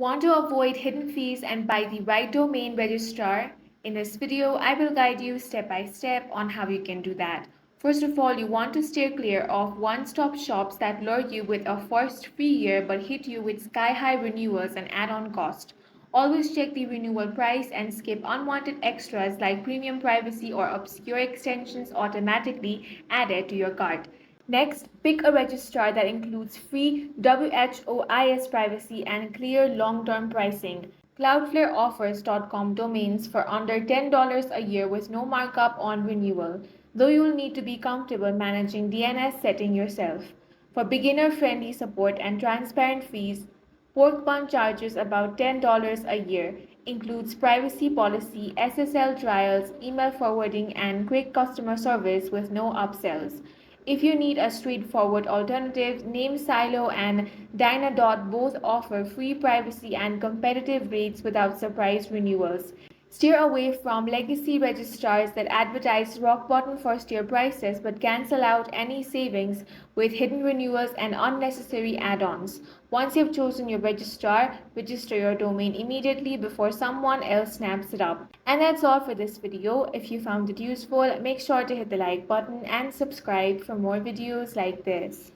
Want to avoid hidden fees and buy the right domain registrar? In this video, I will guide you step by step on how you can do that. First of all, you want to steer clear of one-stop shops that lure you with a first free year but hit you with sky-high renewals and add-on cost. Always check the renewal price and skip unwanted extras like premium privacy or obscure extensions automatically added to your cart. Next, pick a registrar that includes free WHOIS privacy and clear long-term pricing. Cloudflareoffers.com domains for under $10 a year with no markup on renewal, though you'll need to be comfortable managing DNS setting yourself. For beginner-friendly support and transparent fees, Pork Bun charges about $10 a year, includes privacy policy, SSL trials, email forwarding, and quick customer service with no upsells. If you need a straightforward alternative, NameSilo and Dynadot both offer free privacy and competitive rates without surprise renewals. Steer away from legacy registrars that advertise rock bottom first year prices but cancel out any savings with hidden renewals and unnecessary add ons. Once you've chosen your registrar, register your domain immediately before someone else snaps it up. And that's all for this video. If you found it useful, make sure to hit the like button and subscribe for more videos like this.